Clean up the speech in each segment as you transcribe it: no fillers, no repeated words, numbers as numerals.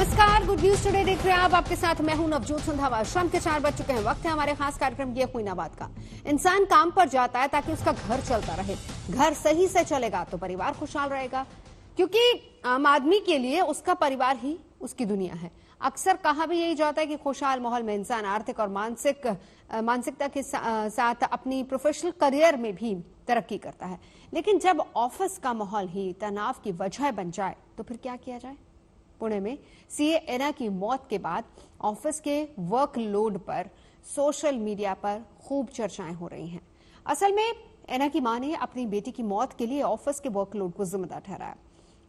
नमस्कार, good news today देख रहे हैं आप। आपके साथ मैं हूं नवजोत संधावा। शाम के 4 बज चुके हैं। वक्त है हमारे खास कार्यक्रम ये हुइनाबाद का। इंसान काम पर जाता है ताकि उसका घर चलता रहे। घर सही से चलेगा तो परिवार खुशहाल रहेगा, क्योंकि आम आदमी के लिए उसका परिवार ही उसकी दुनिया है। अक्सर कहा भी यही जाता है कि खुशहाल माहौल में इंसान आर्थिक और मानसिकता के साथ अपनी प्रोफेशनल करियर में भी तरक्की करता है। लेकिन जब ऑफिस का माहौल ही तनाव की वजह बन जाए तो फिर क्या किया जाए? पुणे में सीए एना की मौत के बाद ऑफिस के वर्कलोड पर सोशल मीडिया पर खूब चर्चाएं हो रही हैं। असल में एना की मां ने अपनी बेटी की मौत के लिए ऑफिस के वर्कलोड को जिम्मेदार ठहराया।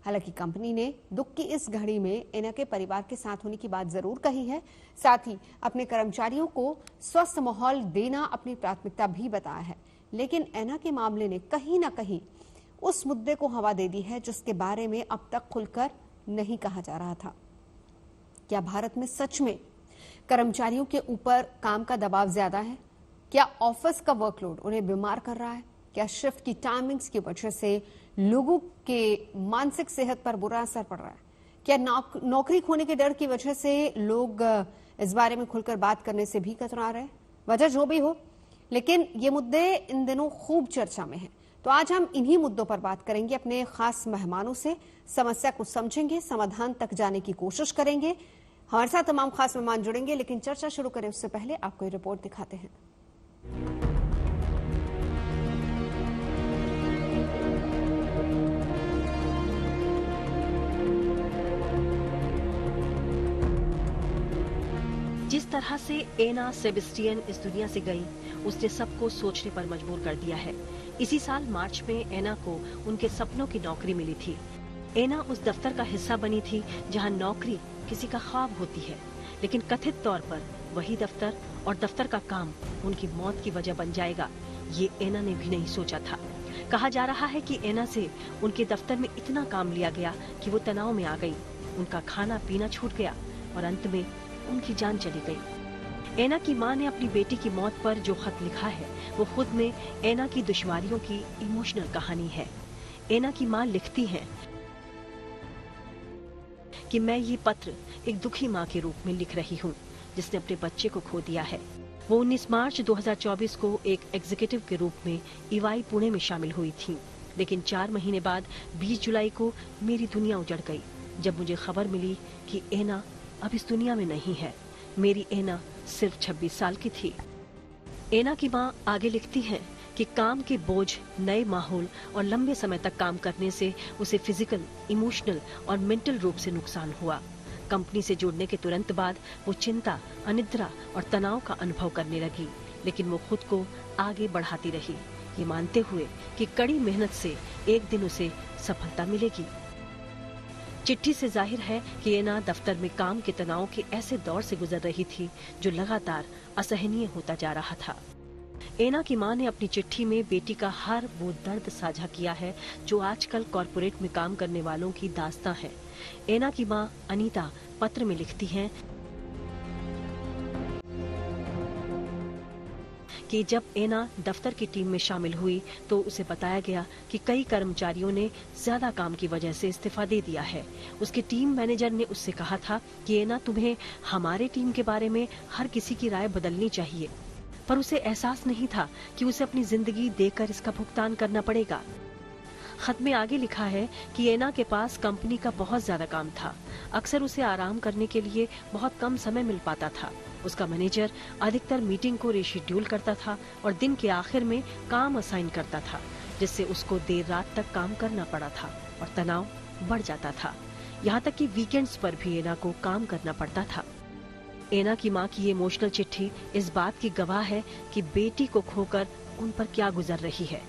हालांकि कंपनी ने दुख की इस घड़ी में एना के परिवार के साथ होने की बात जरूर कही है। साथ ही अपने कर्मचारियों को स्वस्थ माहौल देना अपनी प्राथमिकता भी बताया है। लेकिन एना के मामले ने कहीं ना कहीं उस मुद्दे को हवा दे दी है जिसके बारे में अब तक खुलकर नहीं कहा जा रहा था। क्या भारत में सच में कर्मचारियों के ऊपर काम का दबाव ज्यादा है? क्या ऑफिस का वर्कलोड उन्हें बीमार कर रहा है? क्या शिफ्ट की टाइमिंग्स की वजह से लोगों के मानसिक सेहत पर बुरा असर पड़ रहा है? क्या नौकरी खोने के डर की वजह से लोग इस बारे में खुलकर बात करने से भी कतरा रहे हैं? वजह जो भी हो, लेकिन ये मुद्दे इन दिनों खूब चर्चा में हैं। तो आज हम इन्हीं मुद्दों पर बात करेंगे। अपने खास मेहमानों से समस्या को समझेंगे, समाधान तक जाने की कोशिश करेंगे। हमारे साथ तमाम खास मेहमान जुड़ेंगे, लेकिन चर्चा शुरू करें उससे पहले आपको ये रिपोर्ट दिखाते हैं। जिस तरह से एना सेबेस्टियन इस दुनिया से गई, उसने सबको सोचने पर मजबूर कर दिया है। इसी साल मार्च में एना को उनके सपनों की नौकरी मिली थी। एना उस दफ्तर का हिस्सा बनी थी जहां नौकरी किसी का ख्वाब होती है, लेकिन कथित तौर पर वही दफ्तर और दफ्तर का काम उनकी मौत की वजह बन जाएगा, ये एना ने भी नहीं सोचा था। कहा जा रहा है कि एना से उनके दफ्तर में इतना काम लिया गया कि वो तनाव में आ गई, उनका खाना पीना छूट गया और अंत में उनकी जान चली गई। एना की मां ने अपनी बेटी की मौत पर जो खत लिखा है वो खुद में एना की दुश्वारियों की इमोशनल कहानी है। एना की मां लिखती हैं कि मैं ये पत्र एक दुखी मां के रूप में लिख रही हूँ जिसने अपने बच्चे को खो दिया है। वो 19 मार्च 2024 को एक एग्जीक्यूटिव के रूप में ईवाई पुणे में शामिल हुई थी, लेकिन 4 महीने बाद 20 जुलाई को मेरी दुनिया उजड़ गई जब मुझे खबर मिली कि एना अब इस दुनिया में नहीं है। मेरी एना सिर्फ 26 साल की थी। एना की मां आगे लिखती हैं कि काम के बोझ, नए माहौल और लंबे समय तक काम करने से उसे फिजिकल, इमोशनल और मेंटल रूप से नुकसान हुआ। कंपनी से जुड़ने के तुरंत बाद वो चिंता, अनिद्रा और तनाव का अनुभव करने लगी, लेकिन वो खुद को आगे बढ़ाती रही, ये मानते हुए कि कड़ी मेहनत से एक दिन उसे सफलता मिलेगी। चिट्ठी से जाहिर है कि एना दफ्तर में काम के तनाव के ऐसे दौर से गुजर रही थी जो लगातार असहनीय होता जा रहा था। एना की मां ने अपनी चिट्ठी में बेटी का हर वो दर्द साझा किया है जो आजकल कॉरपोरेट में काम करने वालों की दास्तां है। एना की मां अनीता पत्र में लिखती हैं कि जब एना दफ्तर की टीम में शामिल हुई तो उसे बताया गया कि कई कर्मचारियों ने ज्यादा काम की वजह से इस्तीफा दे दिया है। उसके टीम मैनेजर ने उससे कहा था कि एना, तुम्हें हमारे टीम के बारे में हर किसी की राय बदलनी चाहिए, पर उसे एहसास नहीं था कि उसे अपनी जिंदगी देकर इसका भुगतान करना पड़ेगा। खत में आगे लिखा है कि एना के पास कंपनी का बहुत ज्यादा काम था। अक्सर उसे आराम करने के लिए बहुत कम समय मिल पाता था। उसका मैनेजर अधिकतर मीटिंग को रीशेड्यूल करता था और दिन के आखिर में काम असाइन करता था, जिससे उसको देर रात तक काम करना पड़ा था और तनाव बढ़ जाता था। यहाँ तक कि वीकेंड्स पर भी एना को काम करना पड़ता था। एना की मां की ये इमोशनल चिट्ठी इस बात की गवाह है कि बेटी को खोकर उन पर क्या गुजर रही है।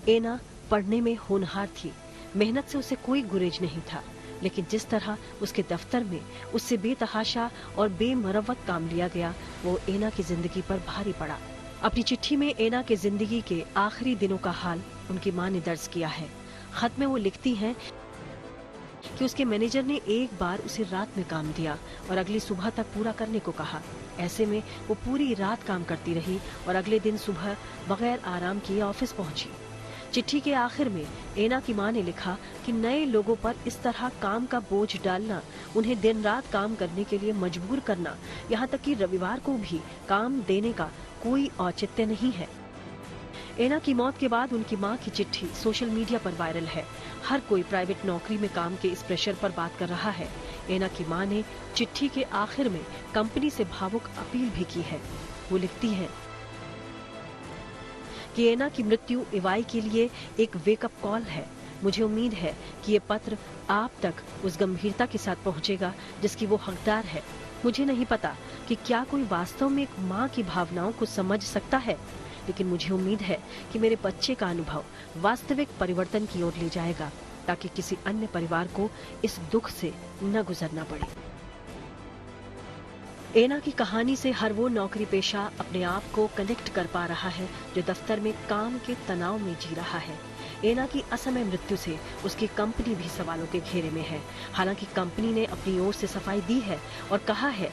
एना पढ़ने में होनहार थी, मेहनत से उसे कोई गुरेज नहीं था, लेकिन जिस तरह उसके दफ्तर में उससे बेतहाशा और बेमरवत काम लिया गया वो एना की जिंदगी पर भारी पड़ा। अपनी चिट्ठी में एना के जिंदगी के आखिरी दिनों का हाल उनकी मां ने दर्ज किया है। खत में वो लिखती हैं कि उसके मैनेजर ने एक बार उसे रात में काम दिया और अगली सुबह तक पूरा करने को कहा। ऐसे में वो पूरी रात काम करती रही और अगले दिन सुबह बगैर आराम किए ऑफिस पहुंची। चिट्ठी के आखिर में एना की मां ने लिखा कि नए लोगों पर इस तरह काम का बोझ डालना, उन्हें दिन रात काम करने के लिए मजबूर करना, यहाँ तक कि रविवार को भी काम देने का कोई औचित्य नहीं है। एना की मौत के बाद उनकी मां की चिट्ठी सोशल मीडिया पर वायरल है। हर कोई प्राइवेट नौकरी में काम के इस प्रेशर पर बात कर रहा है। एना की मां ने चिट्ठी के आखिर में कंपनी से भावुक अपील भी की है। वो लिखती हैं कि एना की मृत्यु इवाई के लिए एक वेकअप कॉल है। मुझे उम्मीद है कि ये पत्र आप तक उस गंभीरता के साथ पहुंचेगा जिसकी वो हकदार है। मुझे नहीं पता कि क्या कोई वास्तव में एक मां की भावनाओं को समझ सकता है, लेकिन मुझे उम्मीद है कि मेरे बच्चे का अनुभव वास्तविक परिवर्तन की ओर ले जाएगा, ताकि किसी अन्य परिवार को इस दुख से न गुजरना पड़े। एना की कहानी से हर वो नौकरी पेशा अपने आप को कनेक्ट कर पा रहा है जो दफ्तर में काम के तनाव में जी रहा है। एना की असमय मृत्यु से उसकी कंपनी भी सवालों के घेरे में है। हालांकि कंपनी ने अपनी ओर से सफाई दी है और कहा है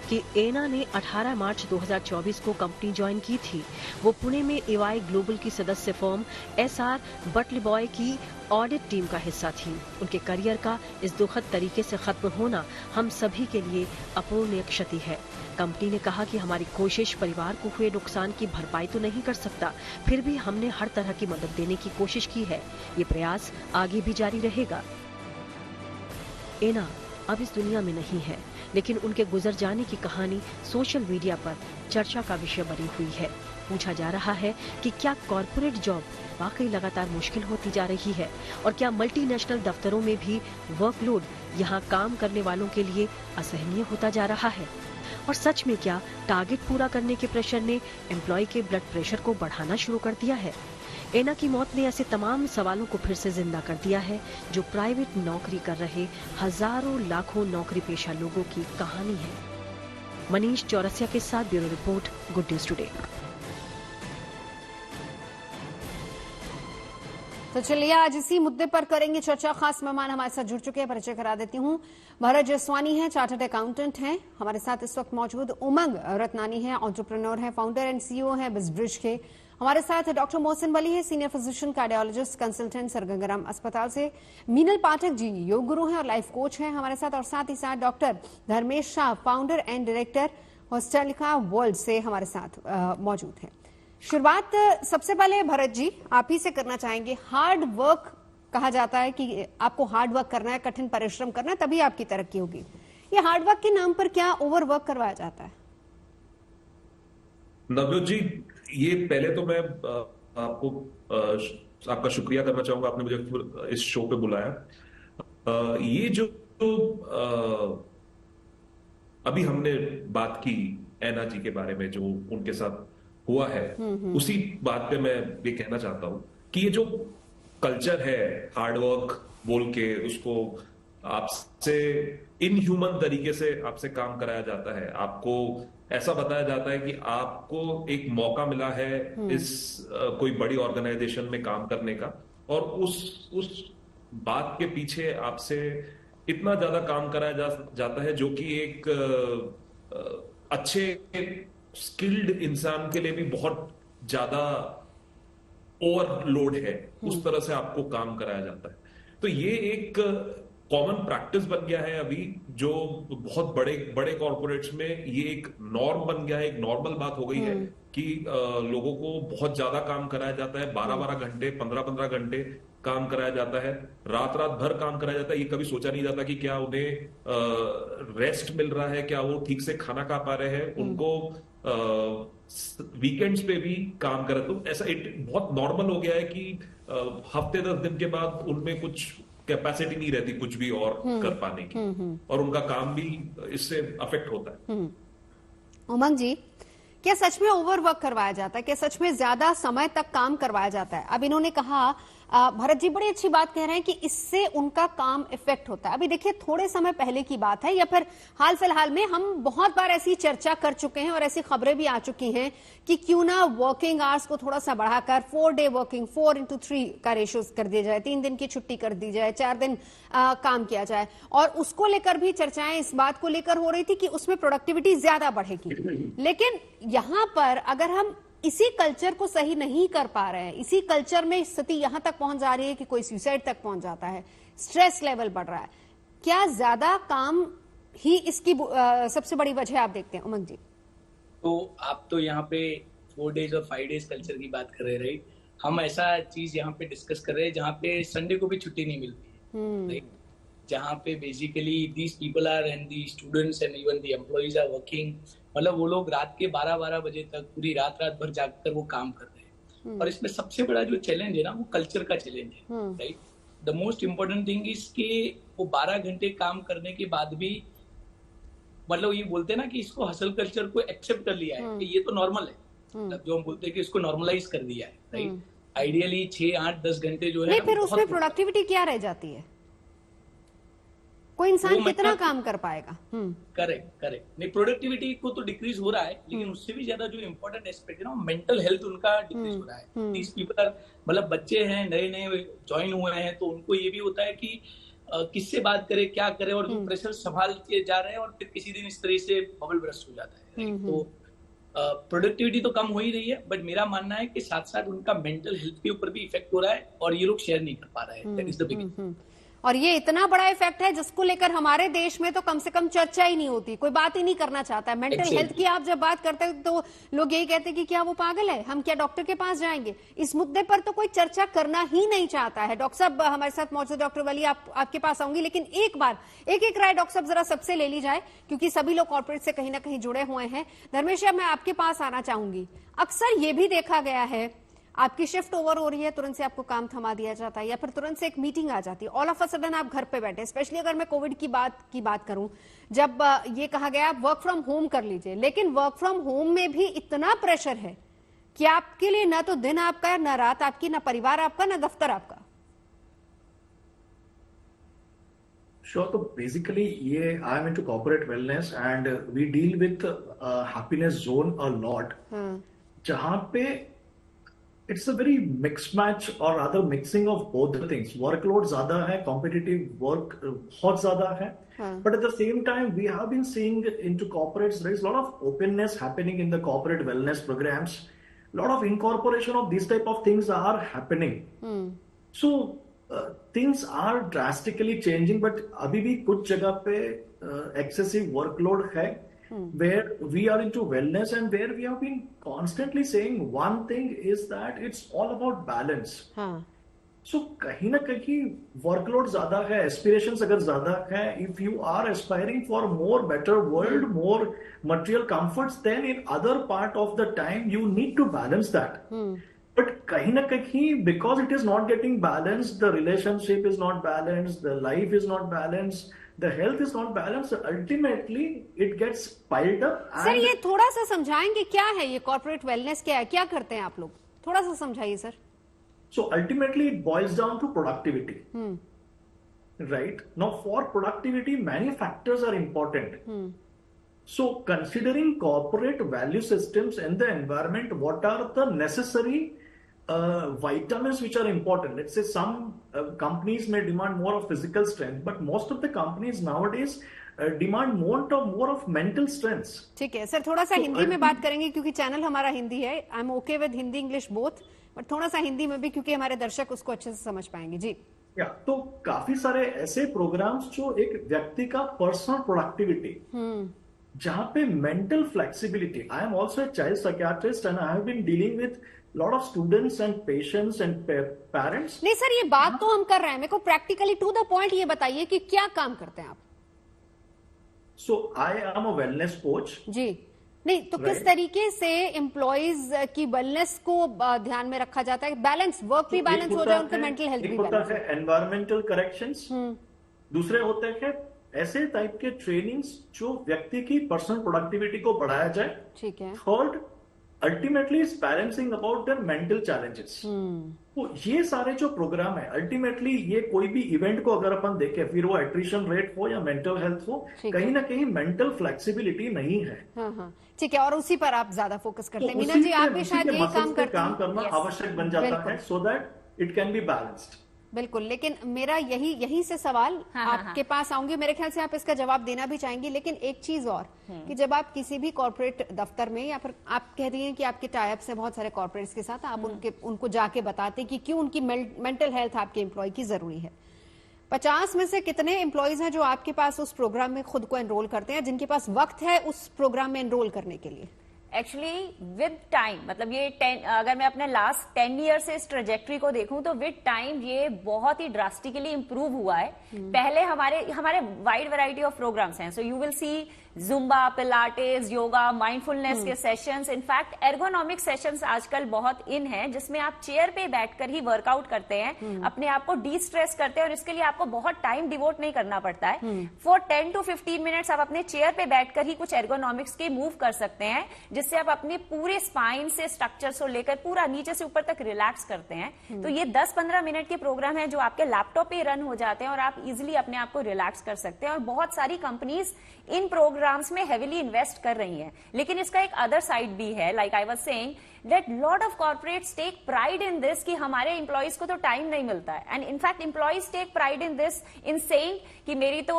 कि एना ने 18 मार्च 2024 को कंपनी ज्वाइन की थी। वो पुणे में EY ग्लोबल की सदस्य फर्म SR बटलेबॉय की ऑडिट टीम का हिस्सा थी। उनके करियर का इस दुखद तरीके से खत्म होना हम सभी के लिए अपूरणीय क्षति है। कंपनी ने कहा कि हमारी कोशिश परिवार को हुए नुकसान की भरपाई तो नहीं कर सकता, फिर भी हमने हर तरह की मदद देने की कोशिश की है। ये प्रयास आगे भी जारी रहेगा। एना अब इस दुनिया में नहीं है, लेकिन उनके गुजर जाने की कहानी सोशल मीडिया पर चर्चा का विषय बनी हुई है। पूछा जा रहा है कि क्या कॉर्पोरेट जॉब वाकई लगातार मुश्किल होती जा रही है और क्या मल्टीनेशनल दफ्तरों में भी वर्कलोड यहाँ काम करने वालों के लिए असहनीय होता जा रहा है, और सच में क्या टारगेट पूरा करने के प्रेशर ने एम्प्लॉय के ब्लड प्रेशर को बढ़ाना शुरू कर दिया है। एना की मौत ने ऐसे तमाम सवालों को फिर से जिंदा कर दिया है जो प्राइवेट नौकरी कर रहे हजारों लाखों नौकरी पेशा लोगों की कहानी है। मनीष चौरसिया के साथ bureau report, good news today. तो चलिए आज इसी मुद्दे पर करेंगे चर्चा। खास मेहमान हमारे साथ जुड़ चुके हैं, परिचय करा देती हूं। भरत जसवानी हैं, चार्टर्ड अकाउंटेंट हैं। हमारे साथ इस वक्त मौजूद उमंग रत्नानी हैं, एंटरप्रेन्योर हैं, फाउंडर एंड CEO हैं बिजब्रिज के। हमारे साथ डॉक्टर मोहसिन वली है, सीनियर फिजिशियन कार्डियोलॉजिस्ट कंसल्टेंट सरगंगाराम अस्पताल से। मीनल पाठक जी योग गुरु हैं और लाइफ कोच हैं हमारे साथ, और साथ ही साथ doctor Dharmesh Shah founder and director Hostelica World से हमारे साथ मौजूद हैं। शुरुआत सबसे पहले भरत जी आप ही से करना चाहेंगे। हार्ड वर्क कहा जाता है कि आपको हार्ड वर्क करना है, कठिन परिश्रम करना है, तभी आपकी तरक्की होगी। ये हार्ड वर्क के नाम पर क्या ओवर वर्क करवाया जाता है? नवजोत जी, ये पहले तो मैं आपको आपका शुक्रिया करना चाहूंगा, आपने मुझे इस शो पे बुलाया। ये जो अभी हमने बात की एना जी के बारे में, जो उनके साथ हुआ है, उसी बात पे मैं ये कहना चाहता हूं कि ये जो कल्चर है हार्ड वर्क बोल के, उसको आपसे इनह्यूमन तरीके से आपसे काम कराया जाता है। आपको ऐसा बताया जाता है कि आपको एक मौका मिला है इस कोई बड़ी ऑर्गेनाइजेशन में काम करने का, और उस बात के पीछे आपसे इतना ज्यादा काम कराया जाता है जो कि एक अच्छे स्किल्ड इंसान के लिए भी बहुत ज्यादा ओवरलोड है। उस तरह से आपको काम कराया जाता है। तो ये एक कॉमन प्रैक्टिस बन गया है अभी, जो बहुत बड़े बड़े कॉर्पोरेट्स में ये एक नॉर्म बन गया है, एक नॉर्मल बात हो गई है कि लोगों को बहुत ज्यादा काम कराया जाता है। 12-12 घंटे, 15-15 घंटे काम कराया जाता है, रात रात भर काम कराया जाता है। ये कभी सोचा नहीं जाता कि क्या उन्हें रेस्ट मिल रहा है, क्या वो ठीक से खाना खा पा रहे हैं, उनको वीकेंड्स पे भी काम करे। तो ऐसा बहुत नॉर्मल हो गया है कि हफ्ते 10 दिन के बाद उनमें कुछ कैपेसिटी नहीं रहती कुछ भी और कर पाने की, और उनका काम भी इससे अफेक्ट होता है। उमंग जी, क्या सच में ओवरवर्क करवाया जाता है? क्या सच में ज्यादा समय तक काम करवाया जाता है? अब इन्होंने कहा, भरत जी बड़ी अच्छी बात कह रहे हैं कि इससे उनका काम इफेक्ट होता है। अभी देखिए, थोड़े समय पहले की बात है या फिर हाल फिलहाल में हम बहुत बार ऐसी चर्चा कर चुके हैं और ऐसी खबरें भी आ चुकी हैं कि क्यों ना वर्किंग आवर्स को थोड़ा सा बढ़ाकर 4 डे वर्किंग, 4:3 का रेशियो कर दिया जाए, 3 दिन की छुट्टी कर दी जाए, 4 दिन काम किया जाए। और उसको लेकर भी चर्चाएं इस बात को लेकर हो रही थी कि उसमें प्रोडक्टिविटी ज्यादा बढ़ेगी। लेकिन यहां पर अगर हम इसी कल्चर को सही नहीं कर पा रहे हैं, इसी कल्चर में स्थिति यहां तक पहुंच जा रही है कि कोई सुसाइड तक पहुंच जाता है, स्ट्रेस लेवल बढ़ रहा है। क्या ज्यादा काम ही इसकी सबसे बड़ी वजह आप देखते हैं उमंग जी? तो आप तो यहाँ पे 4 डेज और 5 डेज कल्चर की बात कर रहे हैं, हम ऐसा चीज यहाँ पे डिस्कस कर रहे हैं जहाँ पे संडे को भी छुट्टी नहीं मिलती है, जहाँ पे basically these people are and the students and even the employees are working, मतलब वो लोग रात के 12-12 बजे तक पूरी रात भर जागकर वो काम कर रहे हैं। और इसमें सबसे बड़ा जो चैलेंज है ना, वो कल्चर का चैलेंज है, right. The most important thing is कि वो 12 घंटे काम करने के बाद भी, मतलब ये बोलते हैं ना कि इसको हसल कल्चर को एक्सेप्ट कर लिया है कि ये तो नॉर्मल है, मतलब जो हम बोलते हैं कि इसको नॉर्मलाइज कर दिया है, राइट। आइडियली 6, 8, 10 घंटे जो है, नहीं, फिर उसमें प्रोडक्टिविटी क्या रह जाती है? कोई इंसान कितना काम कर पाएगा? करेक्ट। नहीं, प्रोडक्टिविटी को तो डिक्रीज हो रहा है, लेकिन उससे भी ज्यादा जो इम्पोर्टेंट एस्पेक्ट है ना, मेंटल हेल्थ उनका डिक्रीज हो रहा है। दीस पीपल, मतलब बच्चे हैं, नए ज्वाइन हुए हैं, तो उनको ये भी होता है कि किससे बात करे, क्या करे, और जो प्रेशर संभालते जा रहे हैं, और फिर किसी दिन इस तरह से बबल बर्स्ट हो जाता है। तो प्रोडक्टिविटी तो कम हो ही रही है, बट मेरा मानना है कि साथ साथ उनका मेंटल हेल्थ के ऊपर भी इफेक्ट हो रहा है, और ये लोग शेयर नहीं कर पा रहे हैं। That is the beginning. और ये इतना बड़ा इफेक्ट है जिसको लेकर हमारे देश में तो कम से कम चर्चा ही नहीं होती, कोई बात ही नहीं करना चाहता है। मेंटल हेल्थ की आप जब बात करते हैं तो लोग यही कहते हैं कि क्या वो पागल है, हम क्या डॉक्टर के पास जाएंगे? इस मुद्दे पर तो कोई चर्चा करना ही नहीं चाहता है। डॉक्टर साहब हमारे साथ मौजूद, डॉक्टर वली आपके पास आऊंगी, लेकिन एक बार एक राय डॉक्टर साहब जरा सबसे ले ली जाए, क्योंकि सभी लोग कॉर्पोरेट से कहीं ना कहीं जुड़े हुए हैं। धर्मेश, मैं आपके पास आना चाहूंगी। अक्सर ये भी देखा गया है, आपकी शिफ्ट ओवर हो रही है, तुरंत से आपको काम थमा दिया जाता है, या फिर तुरंत से एक मीटिंग आ जाती है, ऑल ऑफ अ सडन आप घर पे बैठे। स्पेशली अगर मैं कोविड की बात करूं, जब ये कहा गया आप वर्क फ्रॉम होम कर लीजिए, लेकिन वर्क फ्रॉम होम में भी इतना प्रेशर है कि आपके लिए ना तो दिन आपका, ना रात आपकी, ना परिवार आपका, ना दफ्तर आपका। Sure. तो बेसिकली ये I am into corporate wellness and we deal with happiness zone a lot, जहां पे it's a very mix match और other mixing of both the things. Workload ज्यादा है, कॉम्पिटिटिव वर्क बहुत ज्यादा है, but at the same time we have been seeing into corporates there is lot of openness happening in the corporate wellness programs, lot of incorporation of this type of things are happening. So things are drastically changing, but अभी भी कुछ जगह पे excessive workload है, where we are into wellness and where we have been constantly saying one thing is that it's all about balance. So कहीं ना कहीं workload ज्यादा है, aspirations अगर ज्यादा है, if you are aspiring for more better world, more material comforts, then in other part of the time you need to balance that. But kahin na kahin, because it is not getting balanced, the relationship is not balanced, the life is not balanced, the health is not balanced, ultimately it gets piled up. Sir, ये थोड़ा सा समझाएंगे क्या है ये corporate wellness, क्या है, क्या करते हैं आप लोग? थोड़ा सा समझाइए sir. So ultimately it boils down to productivity. Right? Now for productivity, many factors are important. So considering corporate value systems and the environment, what are the necessary vitamins which are important? Let's say some companies may demand more of physical strength, but most of the companies nowadays demand more of mental strengths. ठीक है sir, थोड़ा सा हिंदी में बात करेंगे क्योंकि channel हमारा हिंदी है। I am okay with Hindi English both, but थोड़ा सा हिंदी में भी, क्योंकि हमारे दर्शक उसको अच्छे से समझ पाएंगे। जी तो काफी सारे ऐसे प्रोग्राम्स जो एक व्यक्ति का पर्सनल प्रोडक्टिविटी, जहां पे mental flexibility, I am also a child psychiatrist and I have been dealing with lot of students and patients and parents. नहीं सर, ये बात तो हम कर रहे हैं, मेरे को प्रैक्टिकली टू द पॉइंट ये बताइए कि क्या काम करते हैं आप? So I am a wellness coach. जी, नहीं तो किस तरीके से एम्प्लॉइज की वेलनेस को ध्यान में रखा जाता है? बैलेंस, वर्क भी बैलेंस हो जाए, उनका मेंटल हेल्थ भी बैलेंस हो। एनवायरमेंटल करेक्शंस, दूसरे होते हैं ऐसे टाइप के ट्रेनिंग्स जो व्यक्ति की पर्सनल प्रोडक्टिविटी को बढ़ाया जाए। ठीक है। Third, ultimately is balancing about their mental challenges. तो ये सारे जो प्रोग्राम है, अल्टीमेटली ये कोई भी इवेंट को अगर अपन देखें, फिर वो एट्रिशन रेट हो या मेंटल हेल्थ हो, कहीं ना कहीं मेंटल फ्लेक्सिबिलिटी नहीं है। ठीक है, और उसी पर आप ज्यादा फोकस करते हैं। मीना जी, आप भी शायद यही काम करना आवश्यक बन जाता है, so that it can be balanced. बिल्कुल, लेकिन मेरा यही से सवाल आपके पास आऊंगी, मेरे ख्याल से आप इसका जवाब देना भी चाहेंगी, लेकिन एक चीज और कि जब आप किसी भी कॉर्पोरेट दफ्तर में, या फिर आप कह रही हैं कि आपके टाइप से बहुत सारे कॉर्पोरेट्स के साथ, आप उनको जाके बताते कि क्यों उनकी मेंटल हेल्थ आपके एम्प्लॉय की जरूरी है। 50 में से कितने एम्प्लॉयज हैं जो आपके पास उस प्रोग्राम में खुद को एनरोल करते हैं, जिनके पास वक्त है उस प्रोग्राम में एनरोल करने के लिए? एक्चुअली विद टाइम, मतलब ये अगर मैं अपने लास्ट 10 ईयर से इस ट्रेजेक्ट्री को देखूं तो विद टाइम ये बहुत ही ड्रास्टिकली इंप्रूव हुआ है। पहले हमारे वाइड वैरायटी ऑफ प्रोग्राम्स हैं, so you will see Zumba, Pilates, yoga, mindfulness के सेशंस, इनफैक्ट एर्गोनॉमिक सेशंस आजकल बहुत इन है, जिसमें आप चेयर पे बैठकर ही वर्कआउट करते हैं, अपने आप को डी स्ट्रेस करते हैं, और इसके लिए आपको बहुत टाइम डिवोट नहीं करना पड़ता है। फॉर 10 to 15 मिनट्स आप अपने चेयर पे बैठकर ही कुछ एर्गोनॉमिक्स के मूव कर सकते हैं, जिससे आप अपने पूरे स्पाइन से स्ट्रक्चर से लेकर पूरा नीचे से ऊपर तक रिलैक्स करते हैं। तो ये 10-15 मिनट के प्रोग्राम है जो आपके लैपटॉप पे रन हो जाते हैं और आप इजिली अपने आप को रिलैक्स कर सकते हैं, और बहुत सारी कंपनीज इन प्रोग्राम्स में हेविली इन्वेस्ट कर रही हैं। लेकिन इसका एक अदर साइड भी है, like I was saying that lot of corporates take pride in this कि हमारे एम्प्लॉइज को तो टाइम नहीं मिलता है, and in fact employees take pride in this in saying कि मेरी तो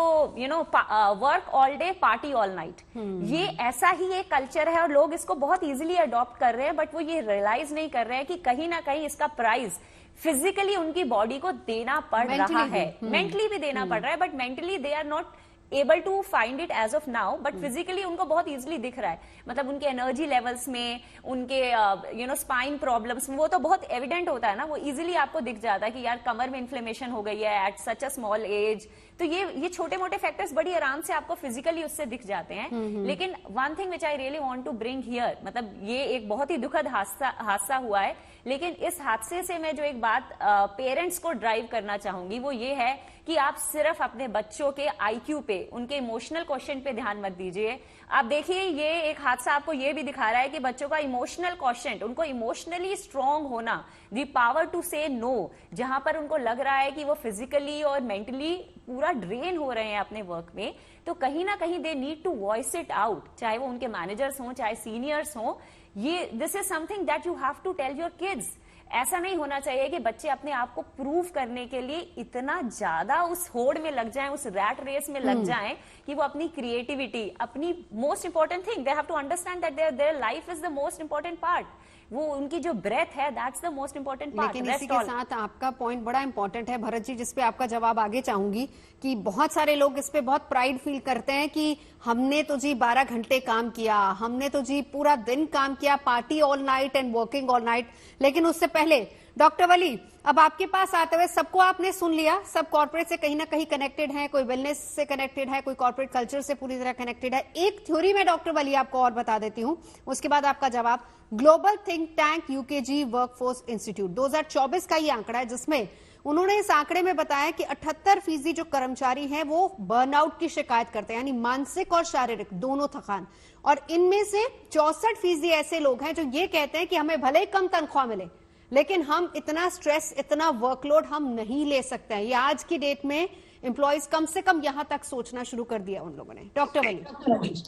work all day party all night. ये ऐसा ही एक कल्चर है और लोग इसको बहुत इजीली अडॉप्ट कर रहे हैं, बट वो ये रियलाइज नहीं कर रहे हैं कि कहीं ना कहीं इसका प्राइस फिजिकली उनकी बॉडी को देना पड़ रहा है, मेंटली भी देना पड़ रहा है, but mentally they are not able to find it as of now, but physically उनको बहुत इजीली दिख रहा है। मतलब उनके एनर्जी लेवल्स में, उनके स्पाइन प्रॉब्लम्स में, वो तो बहुत एविडेंट होता है ना, वो इजीली आपको दिख जाता है कि यार कमर में इन्फ्लेमेशन हो गई है at such a small age. तो ये छोटे मोटे फैक्टर्स बड़ी आराम से आपको फिजिकली उससे दिख जाते हैं। लेकिन one thing which I really want to bring here, मतलब ये एक बहुत ही दुखद हादसा हुआ है, लेकिन इस हादसे से मैं जो एक बात पेरेंट्स को ड्राइव करना चाहूंगी वो ये है कि आप सिर्फ अपने बच्चों के आईक्यू पे, उनके इमोशनल क्वेश्चन पे ध्यान मत दीजिए। आप देखिए ये एक हादसा आपको ये भी दिखा रहा है कि बच्चों का इमोशनल क्वेश्चन, उनको इमोशनली स्ट्रांग होना, द पावर टू से नो, जहां पर उनको लग रहा है कि वो फिजिकली और मेंटली पूरा ड्रेन हो रहे हैं अपने वर्क में, तो कहीं ना कहीं they need to voice it out, चाहे वो उनके मैनेजर्स हों, चाहे सीनियर्स हों। ये this is something that you have to tell your kids. ऐसा नहीं होना चाहिए कि बच्चे अपने आप को प्रूव करने के लिए इतना ज्यादा उस होड़ में लग जाएं, उस रैट रेस में लग जाएं कि वो अपनी क्रिएटिविटी, अपनी most important thing, they have to understand that their life is the most important part, वो उनकी जो ब्रेथ है that's the most important part. लेकिन इसी के साथ आपका पॉइंट बड़ा इंपॉर्टेंट है भरत जी, जिसपे आपका जवाब आगे चाहूंगी कि बहुत सारे लोग इस पे बहुत प्राइड फील करते हैं कि हमने तो जी 12 घंटे काम किया, हमने तो जी पूरा दिन काम किया, party all night and working all night. लेकिन उससे पहले डॉक्टर वली, अब आपके पास आते हुए सबको आपने सुन लिया, सब कॉर्पोरेट से कहीं ना कहीं कनेक्टेड है, कोई वेलनेस से कनेक्टेड है, कोई कॉर्पोरेट कल्चर से पूरी तरह कनेक्टेड है। एक थ्योरी में डॉक्टर वली आपको और बता देती हूं, उसके बाद आपका जवाब। Global think tank UKG workforce institute 2024 का ये आंकड़ा है, जिसमें उन्होंने इस आंकड़े में बताया कि 78% जो कर्मचारी हैं वो बर्नआउट की शिकायत करते हैं, यानी मानसिक और शारीरिक दोनों थकान, और इनमें से 64% ऐसे लोग हैं जो ये कहते हैं कि हमें भले ही कम तनख्वाह मिले लेकिन हम इतना स्ट्रेस, इतना वर्कलोड हम नहीं ले सकते हैं। ये आज की डेट में एम्प्लॉयज कम से कम यहां तक सोचना शुरू कर दिया उन लोगों ने। डॉक्टर वली।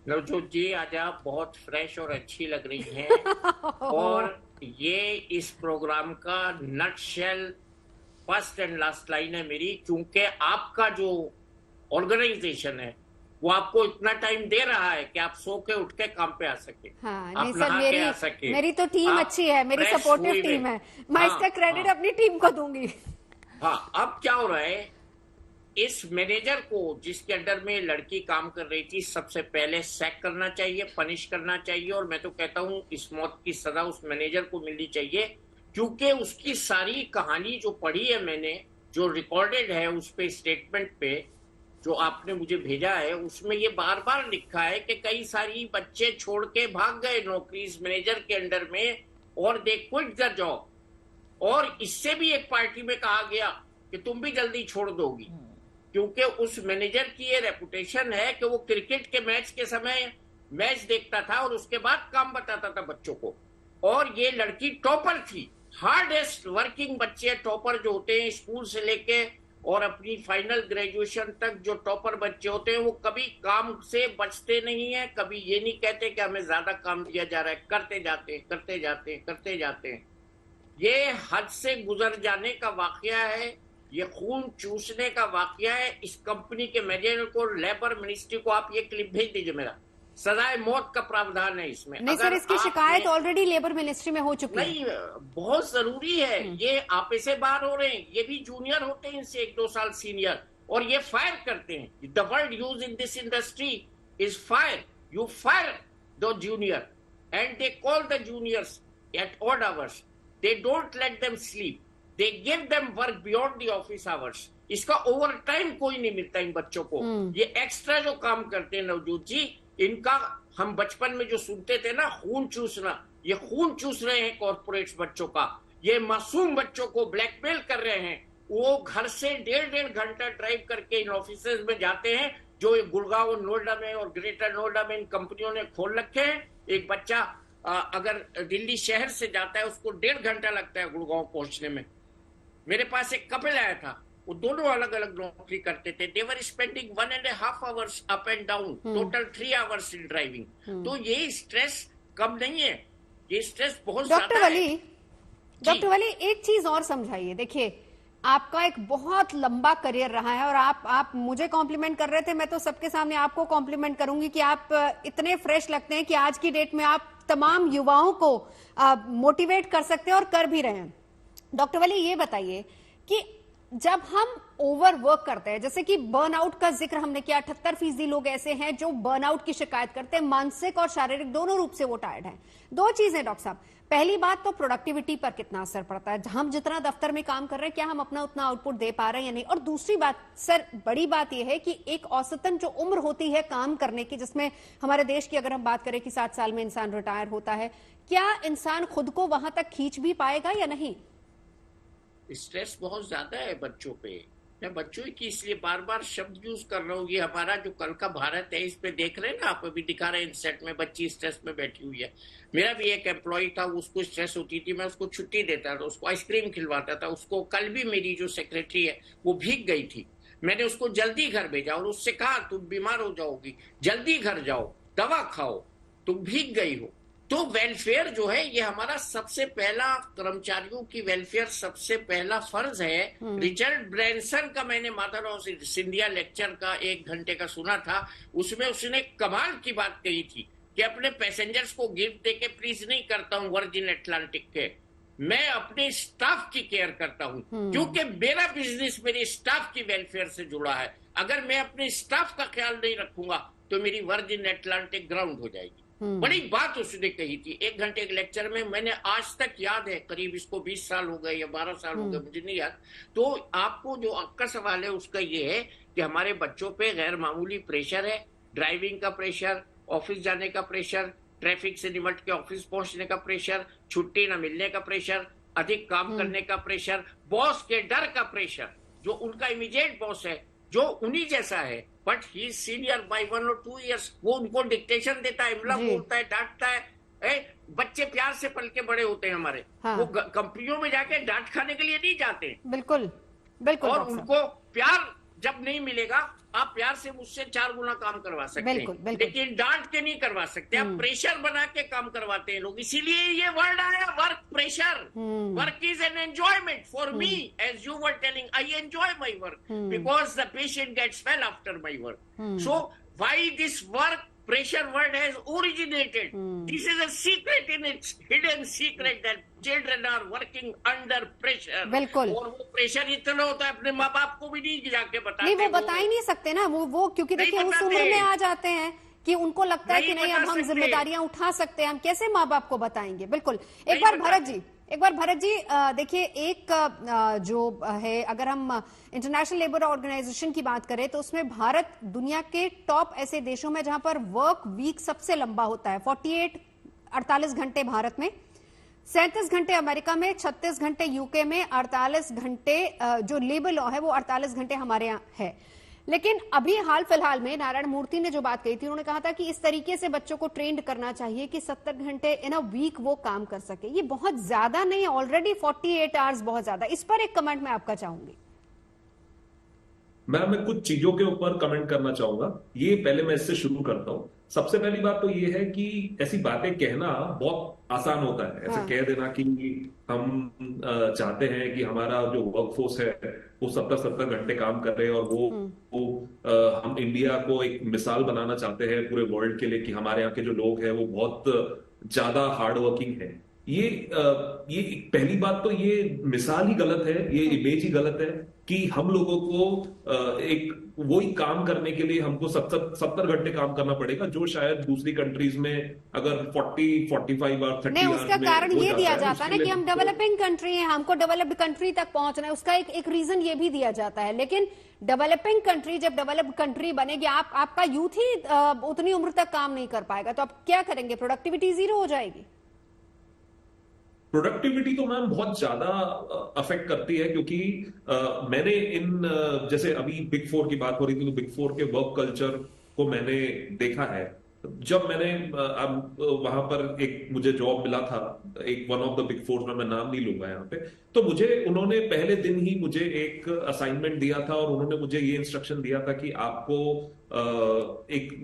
नवजोत जी, आज आप बहुत फ्रेश और अच्छी लग रही हैं और ये इस प्रोग्राम का nutshell first and last line है मेरी, क्योंकि आपका जो ऑर्गेनाइजेशन है वो आपको इतना टाइम दे रहा है कि आप सो के उठ के काम पे आ सके। हाँ, आप नहीं सर, नहा के आ सके। मेरी तो टीम अच्छी है, मेरी सपोर्टिव टीम है, मैं इसका क्रेडिट अपनी टीम को दूंगी। हाँ, अब क्या हो रहा है, इस मैनेजर को जिसके अंडर में लड़की काम कर रही थी, सबसे पहले सैक करना चाहिए, पनिश करना चाहिए, और मैं तो कहता हूं इस मौत की सजा उस मैनेजर को मिलनी चाहिए, क्योंकि उसकी सारी कहानी जो पढ़ी है मैंने, जो रिकॉर्डेड है उस पे स्टेटमेंट पे जो आपने मुझे भेजा है, उसमें ये बार बार लिखा है कि कई सारी बच्चे छोड़ के भाग गए नौकरी इस मैनेजर के अंडर में, और दे क्विट द जॉब। और इससे भी एक पार्टी में कहा गया कि तुम भी जल्दी छोड़ दोगी, क्योंकि उस मैनेजर की ये रेपुटेशन है कि वो क्रिकेट के मैच के समय मैच देखता था और उसके बाद काम बताता था बच्चों को। और ये लड़की टॉपर थी, हार्डेस्ट वर्किंग बच्चे टॉपर जो होते हैं स्कूल से लेके और अपनी फाइनल ग्रेजुएशन तक, जो टॉपर बच्चे होते हैं वो कभी काम से बचते नहीं है, कभी ये नहीं कहते कि हमें ज्यादा काम दिया जा रहा है, करते जाते हैं, करते जाते हैं, करते जाते हैं। ये हद से गुजर जाने का वाकया है, ये खून चूसने का वाकया है। इस कंपनी के मैनेजर को, लेबर मिनिस्ट्री को आप ये क्लिप भेज दीजिए मेरा। सजाए मौत का प्रावधान है इसमें। नहीं सर, इसकी शिकायत ऑलरेडी लेबर मिनिस्ट्री में हो चुकी है। नहीं, बहुत जरूरी है। ये आपे से बाहर हो रहे हैं, ये भी जूनियर होते हैं इनसे 1-2 साल सीनियर, और ये फायर करते हैं। The word use in this industry is fire. You fire the junior and they call the juniors at odd hours. They don't let them sleep, they give them work beyond the office hours. इसका overtime कोई नहीं मिलता इन बच्चों को। ये extra जो काम करते हैं नवजोत जी, इनका हम बचपन में जो सुनते थे ना, खून चूसना, ये खून चूस रहे हैं कॉर्पोरेट्स बच्चों का। ये मासूम बच्चों को ब्लैकमेल कर रहे हैं। वो घर से 1.5 घंटा ड्राइव करके इन ऑफिसेज में जाते हैं, जो गुड़गांव और नोएडा में और ग्रेटर नोएडा में इन कंपनियों ने खोल रखे हैं। एक बच्चा अगर दिल्ली शहर से जाता है, उसको 1.5 घंटा लगता है गुड़गांव पहुंचने में। मेरे पास एक कपल आया था, वो दोनों अलग अलग नौकरी करते थे। They were spending 1.5 hours up and down, total 3 hours in driving. तो ये स्ट्रेस कम नहीं है, ये स्ट्रेस बहुत ज्यादा है। डॉक्टर वली, एक चीज और समझाइए। देखिए, आपका एक बहुत लंबा करियर रहा है, और आप मुझे कॉम्प्लीमेंट कर रहे थे, मैं तो सबके सामने आपको कॉम्प्लीमेंट करूंगी कि आप इतने फ्रेश लगते हैं कि आज की डेट में आप तमाम युवाओं को मोटिवेट कर सकते हैं और कर भी रहे हैं। डॉक्टर वली, ये बताइए कि जब हम ओवर वर्क करते हैं, जैसे कि बर्नआउट का जिक्र हमने किया, 78% लोग ऐसे हैं जो बर्नआउट की शिकायत करते हैं, मानसिक और शारीरिक दोनों रूप से वो टायर्ड हैं। 2 चीजें डॉक्टर साहब, पहली बात तो प्रोडक्टिविटी पर कितना असर पड़ता है, हम जितना दफ्तर में काम कर रहे हैं क्या हम अपना उतना आउटपुट दे पा रहे हैं या नहीं। और दूसरी बात सर, बड़ी बात यह है कि एक औसतन जो उम्र होती है काम करने की, जिसमें हमारे देश की अगर हम बात करें कि 60 साल में इंसान रिटायर होता है, क्या इंसान खुद को वहां तक खींच भी पाएगा या नहीं? स्ट्रेस बहुत ज्यादा है बच्चों पे। मैं बच्चों की इसलिए बार बार शब्द यूज कर रहा हूँ। ये हमारा जो कल का भारत है, इस पे देख रहे हैं ना आप, अभी दिखा रहे हैं सेट में, बच्ची स्ट्रेस में बैठी हुई है। मेरा भी एक एम्प्लॉय था, उसको स्ट्रेस होती थी, मैं उसको छुट्टी देता था, उसको आइसक्रीम खिलवाता था। उसको कल भी मेरी जो सेक्रेटरी है वो भीग गई थी, मैंने उसको जल्दी घर भेजा और उससे कहा तुम बीमार हो जाओगी, जल्दी घर जाओ, दवा खाओ, तुम भीग गई हो। तो वेलफेयर जो है ये हमारा सबसे पहला, कर्मचारियों की वेलफेयर सबसे पहला फर्ज है। रिचर्ड ब्रैनसन का मैंने माधवराव सिंधिया लेक्चर का 1 घंटे का सुना था, उसमें उसने कमाल की बात कही थी कि अपने पैसेंजर्स को गिफ्ट देके प्लीज नहीं करता हूं वर्जिन अटलांटिक के, मैं अपने स्टाफ की केयर करता हूं, क्योंकि मेरा बिजनेस मेरे स्टाफ की वेलफेयर से जुड़ा है। अगर मैं अपने स्टाफ का ख्याल नहीं रखूंगा तो मेरी वर्जिन अटलांटिक ग्राउंड हो जाएगी। बड़ी बात उसने कही थी 1 घंटे के लेक्चर में, मैंने आज तक याद है, करीब इसको 20 साल हो गए या 12 साल हो गए, मुझे नहीं याद। तो आपको जो आपका सवाल है उसका ये है कि हमारे बच्चों पे गैर मामूली प्रेशर है, ड्राइविंग का प्रेशर, ऑफिस जाने का प्रेशर, ट्रैफिक से निमट के ऑफिस पहुंचने का प्रेशर, छुट्टी न मिलने का प्रेशर, अधिक काम करने का प्रेशर, बॉस के डर का प्रेशर, जो उनका इमीडिएट बॉस है जो उन्हीं जैसा है but he senior by 1 or 2 years, वो उनको डिक्टेशन देता है, इमला बोलता है, डांटता है। बच्चे प्यार से पल के बड़े होते हैं हमारे। हाँ। वो कंपनियों में जाके डांट खाने के लिए नहीं जाते। बिल्कुल बिल्कुल। और उनको प्यार जब नहीं मिलेगा, आप प्यार से मुझसे 4 गुना काम करवा सकते हैं, लेकिन डांट के नहीं करवा सकते। आप प्रेशर बना के काम करवाते हैं लोग, इसीलिए ये वर्ड आया work pressure. Work is an enjoyment for me, as you were telling, I enjoy my work because the patient gets well after my work. So why this work pressure word has originated. This is a secret in its hidden secret that children are working under pressure. बिल्कुल। और वो pressure इतना होता है अपने माँ बाप को भी नहीं जाके बताते। नहीं, वो बता ही नहीं सकते ना, वो क्योंकि देखिए उस उम्र में आ जाते हैं कि उनको लगता है कि नहीं अब हम जिम्मेदारियां उठा सकते हैं, हम कैसे माँ बाप को बताएंगे। बिल्कुल। एक बार भरत जी देखिए, एक जो है, अगर हम इंटरनेशनल लेबर ऑर्गेनाइजेशन की बात करें तो उसमें भारत दुनिया के टॉप ऐसे देशों में जहां पर वर्क वीक सबसे लंबा होता है। 48 घंटे भारत में, 37 घंटे अमेरिका में, 36 घंटे यूके में, 48 घंटे जो लेबर लॉ है वो 48 घंटे हमारे यहाँ है। लेकिन अभी हाल फिलहाल में नारायण मूर्ति ने जो बात कही थी, उन्होंने कहा था कि इस तरीके से बच्चों को ट्रेंड करना चाहिए कि 70 घंटे इन अ वीक वो काम कर सके। ये बहुत ज्यादा नहीं, ऑलरेडी 48 आवर्स बहुत ज्यादा। इस पर एक कमेंट मैं आपका चाहूंगी। मैं कुछ चीजों के ऊपर कमेंट करना चाहूंगा। ये पहले मैं इससे शुरू करता हूं सबसे पहली बात तो ये है कि ऐसी बातें कहना बहुत आसान होता है, ऐसे कह देना कि हम चाहते हैं कि हमारा जो वर्कफोर्स है वो 70-70 घंटे काम कर रहे हैं, और वो हम इंडिया को एक मिसाल बनाना चाहते हैं पूरे वर्ल्ड के लिए कि हमारे यहाँ के जो लोग हैं वो बहुत ज्यादा हार्ड वर्किंग है। ये पहली बात तो ये मिसाल ही गलत है, ये इमेज ही गलत है कि हम लोगों को एक वही काम करने के लिए हमको 70 घंटे काम करना पड़ेगा, जो शायद दूसरी कंट्रीज में अगर 45 और 30 नहीं, उसका कारण ये दिया जाता है ना कि हम डेवलपिंग कंट्री हैं, हमको डेवलप्ड कंट्री तक पहुंचना है, उसका एक रीजन ये भी दिया जाता है। लेकिन डेवलपिंग कंट्री जब डेवलप्ड कंट्री बनेगी, आपका यूथ ही उतनी उम्र तक काम नहीं कर पाएगा, तो आप क्या करेंगे? प्रोडक्टिविटी जीरो हो जाएगी। प्रोडक्टिविटी तो मैम बहुत ज्यादा अफेक्ट करती है, क्योंकि मैंने जैसे अभी बिग 4 की बात हो रही थी, तो बिग 4 के वर्क कल्चर को मैंने देखा है। जब मैंने वहां पर एक मुझे जॉब मिला था, एक वन ऑफ द बिग 4 में, मैं नाम नहीं लूंगा यहाँ पे, तो उन्होंने पहले दिन ही मुझे एक असाइनमेंट दिया था, और उन्होंने मुझे ये इंस्ट्रक्शन दिया था कि आपको एक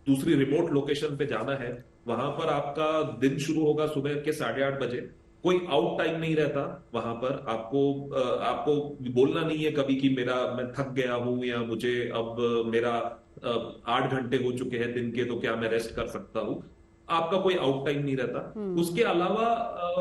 दूसरी रिमोट लोकेशन पे जाना है, वहां पर आपका दिन शुरू होगा सुबह के 8:30 बजे, कोई आउट टाइम नहीं रहता वहां पर, आपको बोलना नहीं है कभी कि मैं थक गया हूं, या मुझे अब मेरा 8 घंटे हो चुके हैं दिन के, तो क्या मैं रेस्ट कर सकता हूं। आपका कोई आउट टाइम नहीं रहता। उसके अलावा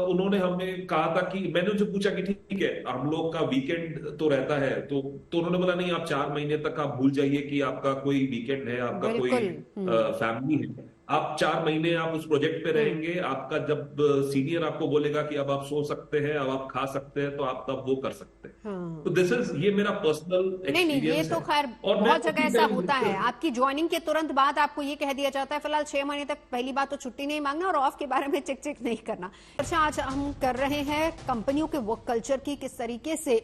उन्होंने हमें कहा था कि मैंने उनसे पूछा कि ठीक है हम लोग का वीकेंड तो रहता है, तो उन्होंने बोला नहीं, आप 4 महीने तक आप भूल जाइए कि आपका कोई वीकेंड है, आपका कोई फैमिली है। आप 4 महीने आप उस प्रोजेक्ट पे रहेंगे, आपका जब सीनियर आपको बोलेगा कि अब आप सो सकते हैं, अब आप खा सकते हैं, तो आप तब वो कर सकते हैं। तो ये मेरा पर्सनल एक्सपीरियंस नहीं, ये तो खैर बहुत जगह ऐसा होता है। आपकी ज्वाइनिंग के तुरंत बाद आपको ये कह दिया जाता है फिलहाल 6 महीने तक पहली बात तो छुट्टी नहीं मांगना, और ऑफ के बारे में चिक नहीं करना। अच्छा, आज हम कर रहे हैं कंपनियों के वर्क कल्चर की, किस तरीके से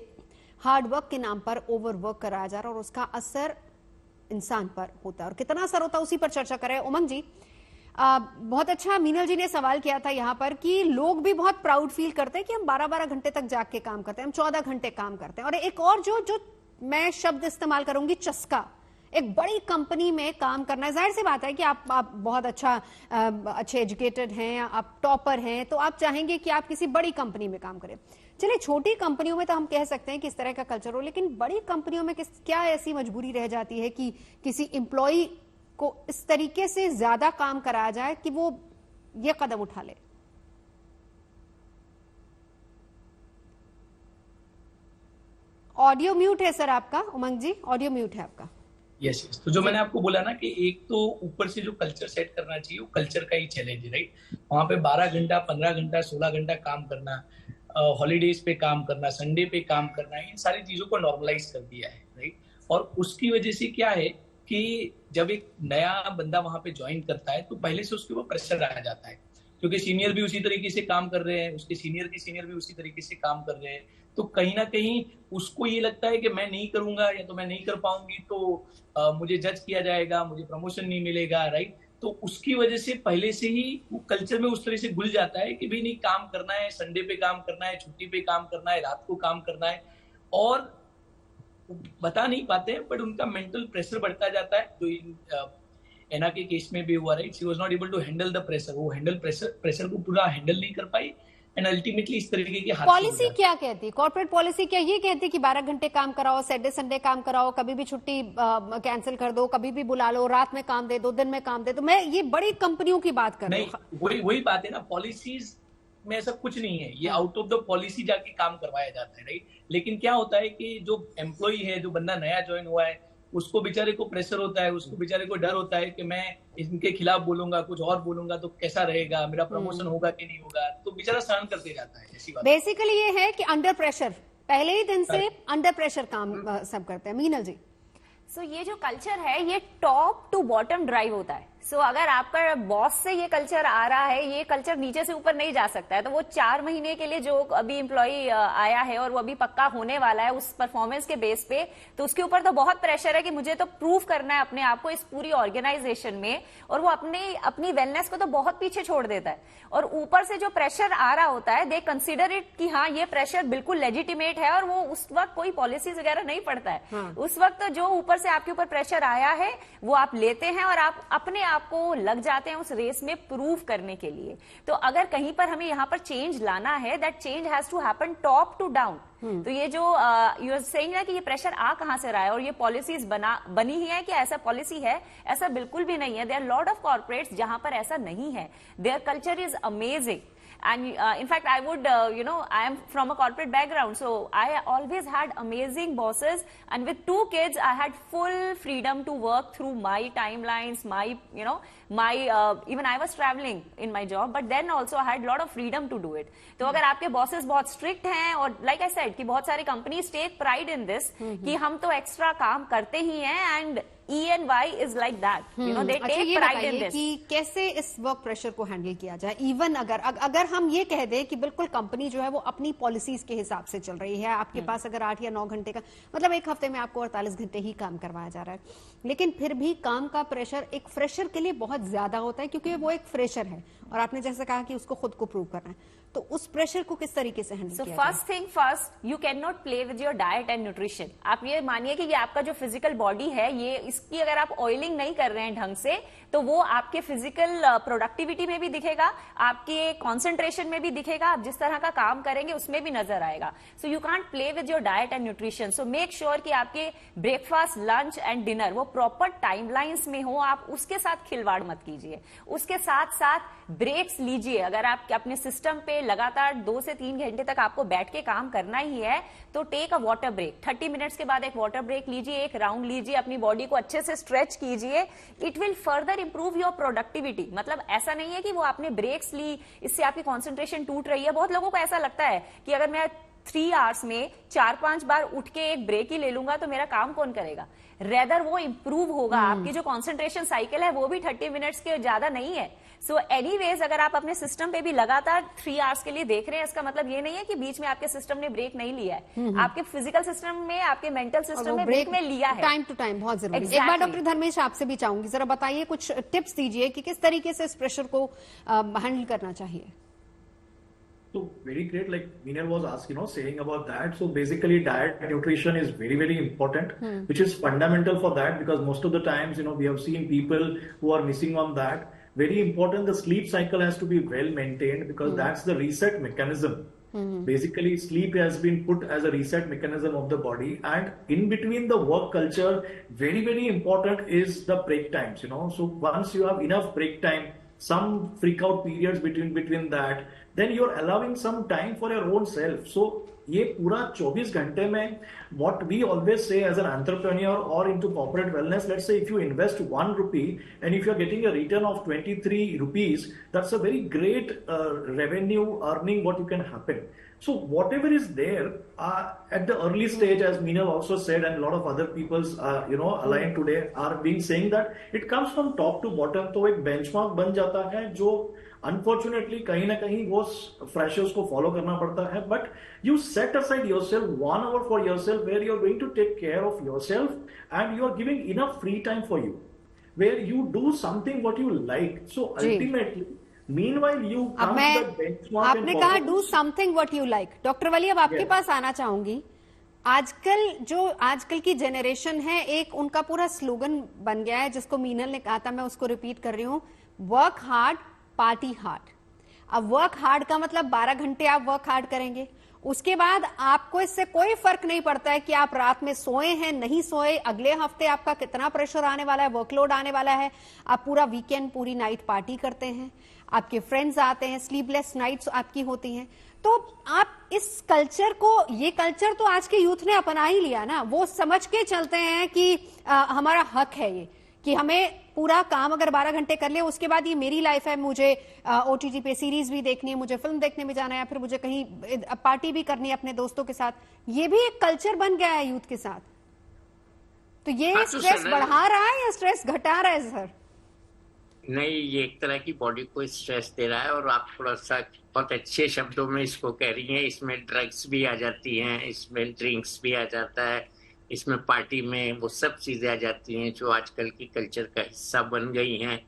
हार्डवर्क के नाम पर ओवरवर्क कराया जा रहा है और उसका असर इंसान पर होता है, और कितना असर होता है उसी पर चर्चा करें। उमंग जी, बहुत अच्छा मीनल जी ने सवाल किया था यहाँ पर कि लोग भी बहुत प्राउड फील करते हैं कि हम 12-12 घंटे तक जाग के काम करते हैं, हम 14 घंटे काम करते हैं। और एक और जो मैं शब्द इस्तेमाल करूंगी, चस्का, एक बड़ी कंपनी में काम करना है। जाहिर सी बात है कि आप बहुत अच्छे एजुकेटेड हैं, आप टॉपर हैं, तो आप चाहेंगे कि आप किसी बड़ी कंपनी में काम करें। चलिए, छोटी कंपनियों में तो हम कह सकते हैं कि इस तरह का कल्चर हो, लेकिन बड़ी कंपनियों में क्या ऐसी मजबूरी रह जाती है कि किसी एम्प्लॉय को इस तरीके से ज्यादा काम कराया जाए कि वो ये कदम उठा ले? ऑडियो म्यूट है सर आपका, उमंग जी, ऑडियो म्यूट है आपका। यस, तो जो मैंने आपको बोला ना कि एक तो ऊपर से जो कल्चर सेट करना चाहिए, वो कल्चर का ही चैलेंज है, राइट। वहां पे 12 घंटा, 15 घंटा, 16 घंटा काम करना, हॉलीडेज पे काम करना, संडे पे काम करना, इन सारी चीजों को नॉर्मलाइज कर दिया है, राइट। और उसकी वजह से क्या है कि जब एक नया बंदा वहां पे ज्वाइन करता है तो पहले से उसके ऊपर प्रेशर आ जाता है, क्योंकि सीनियर भी उसी तरीके से काम कर रहे हैं, उसके सीनियर के सीनियर भी उसी तरीके से काम कर रहे हैं, तो कहीं ना कहीं उसको ये लगता है कि मैं नहीं करूंगा या तो मैं नहीं कर पाऊंगी तो मुझे जज किया जाएगा, मुझे प्रमोशन नहीं मिलेगा, राइट। तो उसकी वजह से पहले से ही वो कल्चर में उस तरह से घुल जाता है कि भाई नहीं, काम करना है, संडे पे काम करना है, छुट्टी पे काम करना है, रात को काम करना है, और बता नहीं पाते हैं, बट उनका मेंटल प्रेशर बढ़ता जाता है। जो एना के केस में भी हुआ, right, she was not able to handle the pressure, वो प्रेशर को पूरा हैंडल नहीं कर पाई, एंड अल्टीमेटली इस तरीके की पॉलिसी क्या कहती है, कॉर्पोरेट पॉलिसी क्या ये कहती है कि 12 घंटे काम कराओ, सैटरडे संडे काम कराओ, कभी भी छुट्टी कैंसिल कर दो, कभी भी बुला लो, रात में काम दे दो, दिन में काम दे दो? मैं ये बड़ी कंपनियों की बात कर रही हूँ। वही बात है ना, पॉलिसीज में ऐसा कुछ नहीं है, ये आउट ऑफ द पॉलिसी जाके काम करवाया जाता है, राइट। लेकिन क्या होता है कि जो एम्प्लॉय है, जो बंदा नया ज्वाइन हुआ है, उसको बेचारे को प्रेशर होता है, उसको बेचारे को डर होता है कि मैं इनके खिलाफ बोलूंगा, कुछ और बोलूंगा तो कैसा रहेगा, मेरा प्रमोशन होगा कि नहीं होगा, तो बेचारा सहन करते जाता है। ऐसी बात बेसिकली ये है कि अंडर प्रेशर, पहले ही दिन से अंडर प्रेशर काम सब करते हैं। मीनल जी, सो ये जो कल्चर है ये टॉप टू बॉटम ड्राइव होता है। सो अगर आपका बॉस से ये कल्चर आ रहा है, ये कल्चर नीचे से ऊपर नहीं जा सकता है। तो वो 4 महीने के लिए जो अभी एम्प्लॉय आया है और वो अभी पक्का होने वाला है उस परफॉर्मेंस के बेस पे, तो उसके ऊपर तो बहुत प्रेशर है कि मुझे तो प्रूव करना है अपने आप को इस पूरी ऑर्गेनाइजेशन में, और वो अपनी वेलनेस को तो बहुत पीछे छोड़ देता है। और ऊपर से जो प्रेशर आ रहा होता है, दे कंसिडर इट कि हाँ ये प्रेशर बिल्कुल लेजिटिमेट है, और वो उस वक्त कोई पॉलिसीज वगैरह नहीं पड़ता है। उस वक्त जो ऊपर से आपके ऊपर प्रेशर आया है वो आप लेते हैं और आप अपने आपको लग जाते हैं उस रेस में प्रूव करने के लिए। तो अगर कहीं पर हमें यहाँ पर चेंज लाना है, that change has to happen top to down. तो ये जो यू आर सेइंग ना कि ये प्रेशर आ कहां से रहा है और ये पॉलिसीज बनी ही है कि ऐसा पॉलिसी है, ऐसा बिल्कुल भी नहीं है। There are lot of corporates जहां पर ऐसा नहीं है। Their culture is amazing. And in fact, I would, I am from a corporate background, so I always had amazing bosses. And with 2 kids, I had full freedom to work through my timelines, even I was traveling in my job, but then also I had lot of freedom to do it. तो अगर आपके bosses बहुत strict हैं और like I said कि बहुत सारी companies take pride in this कि हम तो extra काम करते ही हैं and E&Y is like that, they take pride in this. कि कैसे इस वर्क प्रेशर को हैंडल किया जाए। इवन अगर हम ये कह दें कि बिल्कुल कंपनी जो है वो अपनी पॉलिसीज के हिसाब से चल रही है, आपके पास अगर 8 या 9 घंटे का मतलब एक हफ्ते में आपको 48 घंटे ही काम करवाया जा रहा है, लेकिन फिर भी काम का प्रेशर एक फ्रेशर के लिए बहुत ज्यादा होता है क्योंकि वो एक फ्रेशर है और आपने जैसे कहा कि उसको खुद को प्रूव करना है। तो उस प्रेशर को किस तरीके से हैंडल किया जाए? First thing first, you can not play with your diet and nutrition. आप ये मानिए कि ये आपका जो फिजिकल बॉडी है, ये इसकी अगर आप ऑयलिंग नहीं कर रहे हैं ढंग से तो वो आपके फिजिकल प्रोडक्टिविटी में भी दिखेगा, आपके कॉन्सेंट्रेशन में भी दिखेगा, आप जिस तरह का काम करेंगे उसमें भी नजर आएगा। So you can't play with your diet and nutrition. So make sure कि आपके ब्रेकफास्ट, लंच एंड डिनर वो प्रॉपर टाइमलाइंस में हो। आप उसके साथ खिलवाड़ मत कीजिए। उसके साथ साथ ब्रेक्स लीजिए। अगर आप अपने सिस्टम पे लगातार 2 से 3 घंटे तक आपको बैठ के काम करना ही है तो take a water break. 30 minutes के बाद एक वाटर ब्रेक लीजिए, एक राउंड लीजिए, अपनी बॉडी को अच्छे से स्ट्रेच कीजिए। It will further improve your productivity. मतलब ऐसा नहीं है कि वो आपने ब्रेक्स ली इससे आपकी कॉन्सेंट्रेशन टूट रही है। बहुत लोगों को ऐसा लगता है कि अगर मैं 3 आवर्स में 4-5 बार उठ के एक ब्रेक ही ले लूंगा तो मेरा काम कौन करेगा। रेदर वो इंप्रूव होगा। आपकी जो कॉन्सेंट्रेशन साइकिल है वो भी 30 मिनट्स के ज्यादा नहीं है। सो एनीवेज अगर आप अपने सिस्टम पे भी लगातार 3 आवर्स के लिए देख रहे हैं, इसका मतलब ये नहीं है कि बीच में आपके सिस्टम ने ब्रेक नहीं लिया है। आपके फिजिकल सिस्टम में, आपके मेंटल सिस्टम में ब्रेक में लिया है। टाइम टू टाइम बहुत जरूरी है। एक बार डॉक्टर धर्मेश आपसे भी चाहूंगी, जरा बताइए, कुछ टिप्स दीजिए कि किस तरीके से इस प्रेशर को हैंडल करना चाहिए। So very great, like Meenal was asking, saying about that. So basically diet and nutrition is very, very important, which is fundamental for that because most of the times, we have seen people who are missing on that. Very important, the sleep cycle has to be well maintained because that's the reset mechanism. Basically, sleep has been put as a reset mechanism of the body, and in between the work culture, very, very important is the break times, So once you have enough break time, some freak out periods between that, then you're allowing some time for your own self. So ये पूरा 24 घंटे में, what we always say as an entrepreneur or into corporate wellness, let's say if you invest 1 rupee and if you're getting a return of 23 rupees, that's a very great revenue earning what you can happen. So whatever is there at the early stage, as Meenal also said, and a lot of other people's aligned today are being saying that it comes from top to bottom. तो एक benchmark बन जाता है जो unfortunately कहीं ना कहीं वो फ्रेशर्स को फॉलो करना पड़ता है। But you set aside yourself 1 hour for yourself where you are going to take care of yourself and you are giving enough free time for you where you do something what you like. So ultimately meanwhile you come to the benchmark. आपने कहा do something what you like. Doctor Vali, अब आपके पास आना चाहूंगी। आजकल की generation है, एक उनका पूरा स्लोगन बन गया है जिसको मीनल ने कहा था, मैं उसको रिपीट कर रही हूं, वर्क हार्ड पार्टी हार्ड। अब वर्क हार्ड का मतलब 12 घंटे आप वर्क हार्ड करेंगे, उसके बाद आपको इससे कोई फर्क नहीं पड़ता है कि आप रात में सोए हैं नहीं सोए, अगले हफ्ते आपका कितना प्रेशर आने वाला है, वर्कलोड आने वाला है। आप पूरा वीकेंड, पूरी नाइट पार्टी करते हैं, आपके फ्रेंड्स आते हैं, स्लीपलेस नाइट्स आपकी होती हैं। तो आप इस कल्चर को, ये कल्चर तो आज के यूथ ने अपना ही लिया ना, वो समझ के चलते हैं कि हमारा हक है ये, कि हमें पूरा काम अगर 12 घंटे कर ले उसके बाद ये मेरी लाइफ है, मुझे ओटीटी पे सीरीज भी देखनी है, मुझे फिल्म देखने भी जाना है, या फिर मुझे कहीं पार्टी भी करनी है अपने दोस्तों के साथ। ये भी एक कल्चर बन गया है यूथ के साथ। तो ये स्ट्रेस बढ़ा रहा है या स्ट्रेस घटा रहा है सर? नहीं, ये एक तरह की बॉडी को स्ट्रेस दे रहा है और आप थोड़ा सा बहुत अच्छे शब्दों में इसको कह रही हैं। इसमें ड्रग्स भी आ जाती हैं, इसमें ड्रिंक्स भी आ जाता है, इसमें पार्टी में वो सब चीजें आ जाती हैं जो आजकल की कल्चर का हिस्सा बन गई हैं।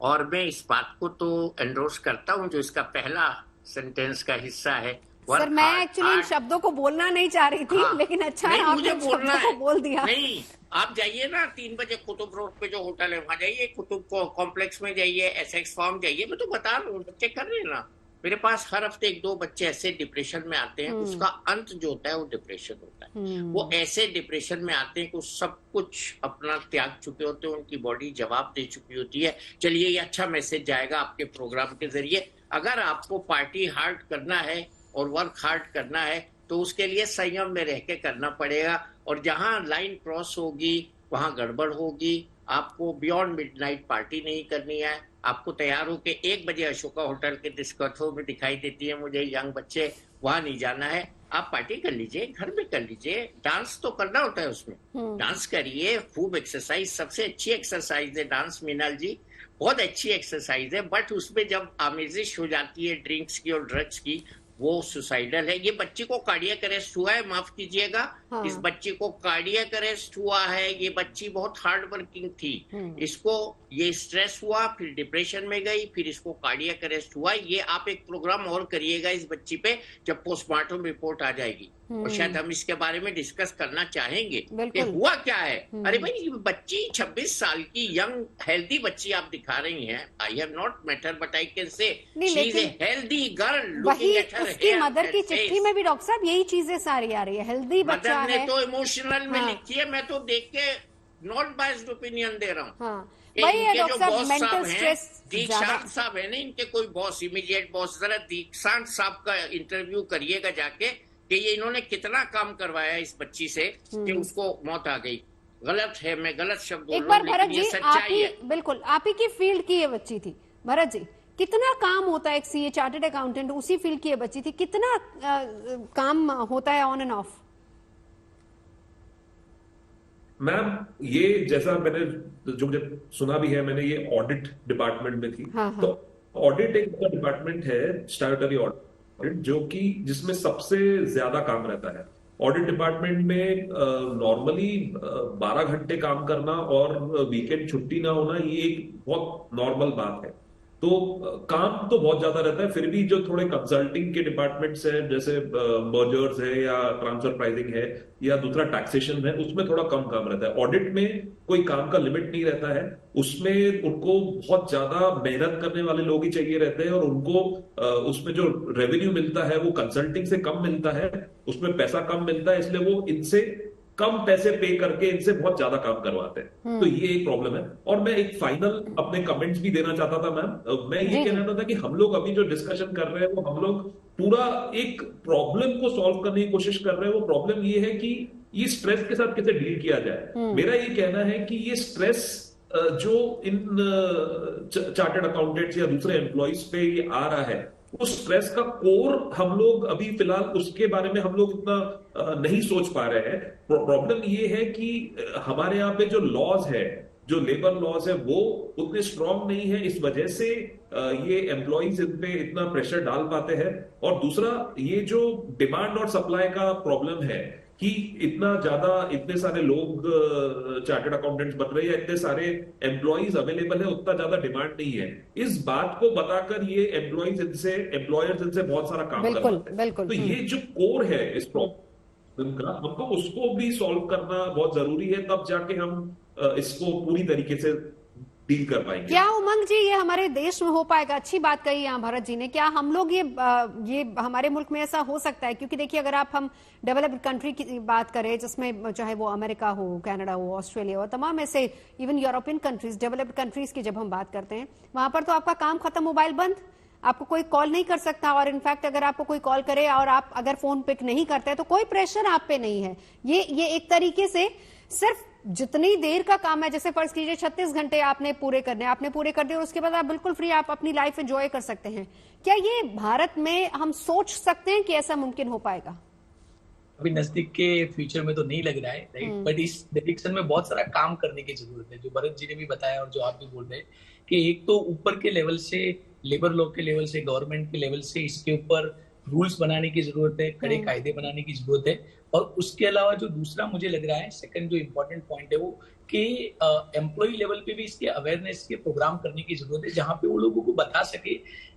और मैं इस बात को तो एंडोर्स करता हूँ जो इसका पहला सेंटेंस का हिस्सा है, सर मैं एक्चुअली इन शब्दों को बोलना नहीं चाह रही थी, लेकिन अच्छा है आपने इन शब्दों को बोल दिया। नहीं, आप जाइए ना 3 बजे कुतुब रोड पे जो होटल है वहां जाइए, कुतुब कॉम्प्लेक्स में जाइए, एसएक्स फार्म जाइए, मैं तो बता रहा हूँ, बच्चे कर रहे हैं ना। मेरे पास हर हफ्ते 1-2 बच्चे ऐसे डिप्रेशन में आते हैं, उसका अंत जो होता है वो डिप्रेशन होता है। वो ऐसे डिप्रेशन में आते हैं कि सब कुछ अपना त्याग चुके होते हैं, उनकी बॉडी जवाब दे चुकी होती है। चलिए, ये अच्छा मैसेज जाएगा आपके प्रोग्राम के जरिए। अगर आपको पार्टी हार्ड करना है और वर्क हार्ड करना है तो उसके लिए संयम में रह के करना पड़ेगा, और जहां लाइन क्रॉस होगी वहां गड़बड़ होगी। आपको बियॉन्ड मिडनाइट पार्टी नहीं करनी है। आपको तैयार होके 1 बजे अशोका होटल के डिस्कोथो में दिखाई देती है मुझे यंग बच्चे, वहां नहीं जाना है। आप पार्टी कर लीजिए, घर में कर लीजिए, डांस तो करना होता है उसमें, डांस करिए, खूब एक्सरसाइज, सबसे अच्छी एक्सरसाइज है डांस मीनाल जी, बहुत अच्छी एक्सरसाइज है। बट उसमें जब आमेजिश हो जाती है ड्रिंक्स की और ड्रग्स की, वो सुसाइडल है। ये बच्ची को कार्डियक अरेस्ट हुआ है, माफ कीजिएगा। हाँ। इस बच्ची को कार्डियक अरेस्ट हुआ है। ये बच्ची बहुत हार्ड वर्किंग थी, इसको ये स्ट्रेस हुआ, फिर डिप्रेशन में गई, फिर इसको कार्डियक अरेस्ट हुआ। ये आप एक प्रोग्राम और करिएगा इस बच्ची पे जब पोस्टमार्टम रिपोर्ट आ जाएगी, और शायद हम इसके बारे में डिस्कस करना चाहेंगे कि हुआ क्या है। अरे भाई, ये बच्ची 26 साल की यंग हेल्दी बच्ची आप दिखा रही हैं। I have not met her but I can say she is a healthy girl looking at her उसकी मदर की चिट्ठी में भी डॉक्टर साहब यही चीजें सारी आ रही है, हेल्दी बच्चा है। मदर ने तो इमोशनल में लिखी है, मैं तो देख के नॉट बायस्ड ओपिनियन दे रहा हूँ। वही है डॉक्टर साहब, मेंटल स्ट्रेस दीक्षांत साहब है ना, इनके कोई बॉस, इमीडिएट बॉस, जरा दीक्षांत साहब का इंटरव्यू करिएगा जाके कि ये इन्होंने कितना काम करवाया इस बच्ची से कि उसको मौत आ गई। गलत है, मैं गलत शब्द बोल रहा हूं, लेकिन ये सच्चाई है। बिल्कुल आप ही की फील्ड की ये बच्ची थी भरत जी, कितना काम होता है एक सीए चार्टर्ड अकाउंटेंट, उसी फील्ड की ये बच्ची थी, कितना काम होता है ऑन एंड ऑफ? मैम, ये जैसा मैंने जो मुझे सुना भी है, मैंने ये ऑडिट डिपार्टमेंट में थी। तो ऑडिट एक डिपार्टमेंट है, स्टैट्यूटरी ऑडिट, जो कि जिसमें सबसे ज्यादा काम रहता है। ऑडिट डिपार्टमेंट में नॉर्मली 12 घंटे काम करना और वीकेंड छुट्टी ना होना, ये एक बहुत नॉर्मल बात है। तो काम तो बहुत ज्यादा रहता है। फिर भी जो थोड़े कंसल्टिंग के डिपार्टमेंट्स है, जैसे मर्जर्स है या ट्रांसफर प्राइसिंग है या दूसरा टैक्सेशन है, उसमें थोड़ा कम काम रहता है। ऑडिट में कोई काम का लिमिट नहीं रहता है, उसमें उनको बहुत ज्यादा मेहनत करने वाले लोग ही चाहिए रहते हैं, और उनको उसमें जो रेवेन्यू मिलता है वो कंसल्टिंग से कम मिलता है, उसमें पैसा कम मिलता है, इसलिए वो इनसे कम पैसे पे करके इनसे बहुत ज्यादा काम करवाते हैं। तो ये एक प्रॉब्लम है। और मैं एक फाइनल अपने कमेंट्स भी देना चाहता था मैम। मैं ये कहना चाहता था कि हम लोग अभी जो डिस्कशन कर रहे हैं वो हम लोग पूरा एक प्रॉब्लम को सॉल्व करने की कोशिश कर रहे हैं। वो प्रॉब्लम ये है कि ये स्ट्रेस के साथ कैसे डील किया जाए। मेरा ये कहना है कि ये स्ट्रेस जो इन चार्टर्ड अकाउंटेंट्स या दूसरे एम्प्लॉइज पे ये आ रहा है, उस स्ट्रेस का कोर हम लोग अभी फिलहाल उसके बारे में हम लोग इतना नहीं सोच पा रहे हैं। प्रॉब्लम ये है कि हमारे यहाँ पे जो लॉज है, जो लेबर लॉज है, वो उतने स्ट्रांग नहीं है, इस वजह से ये एम्प्लॉइज इन पे इतना प्रेशर डाल पाते हैं। और दूसरा, ये जो डिमांड और सप्लाई का प्रॉब्लम है कि इतना ज्यादा, इतने सारे लोग चार्टर्ड अकाउंटेंट्स बन रहे हैं, इतने सारे एम्प्लॉइज अवेलेबल है, उतना ज्यादा डिमांड नहीं है। इस बात को बताकर ये एम्प्लॉइज इनसे, एम्प्लॉयर्स इनसे बहुत सारा काम करवाते हैं। तो ये जो कोर है इस प्रॉब्लम का, हमको उसको भी सॉल्व करना बहुत जरूरी है, तब जाके हम इसको पूरी तरीके से डील कर पाएंगे। क्या उमंग जी ये हमारे देश में हो पाएगा? अच्छी बात कही यहाँ भरत जी ने। क्या हम लोग ये हमारे मुल्क में ऐसा हो सकता है? क्योंकि देखिए, अगर हम डेवलप्ड कंट्री की बात करें, जिसमें चाहे वो अमेरिका हो, कनाडा हो, ऑस्ट्रेलिया हो, तमाम ऐसे even European countries, developed countries की जब हम बात करते हैं, वहां पर तो आपका काम खत्म, मोबाइल बंद, आपको कोई कॉल नहीं कर सकता। और इनफैक्ट अगर आपको कोई कॉल करे और आप अगर फोन पिक नहीं करते हैं तो कोई प्रेशर आप पे नहीं है। ये एक तरीके से सिर्फ जितनी देर का काम है, जैसे फर्ज कीजिए 36 घंटे आपने पूरे करने, आपने पूरे कर दिए और उसके बाद आप बिल्कुल फ्री, आप अपनी लाइफ एंजॉय कर सकते हैं। क्या ये भारत में हम सोच सकते हैं कि ऐसा मुमकिन हो पाएगा? अभी नजदीक के फ्यूचर में तो नहीं लग रहा है, राइट? बट इस डायरेक्शन में बहुत सारा काम करने की जरूरत है, जो भरत जी ने भी बताया और जो आप भी बोल रहे हैं कि एक तो ऊपर के लेवल से, लेबर लॉ के लेवल से, गवर्नमेंट के लेवल से इसके ऊपर रूल्स बनाने की जरूरत है, कड़े कायदे बनाने की जरूरत है। और उसके अलावा जो दूसरा मुझे लग रहा है सेकंड जो इम्पोर्टेंट पॉइंट है वो कि एम्प्लॉय लेवल पे भी इसके अवेयरनेस के प्रोग्राम करने की जरूरत है, जहां पे वो लोगों को बता सके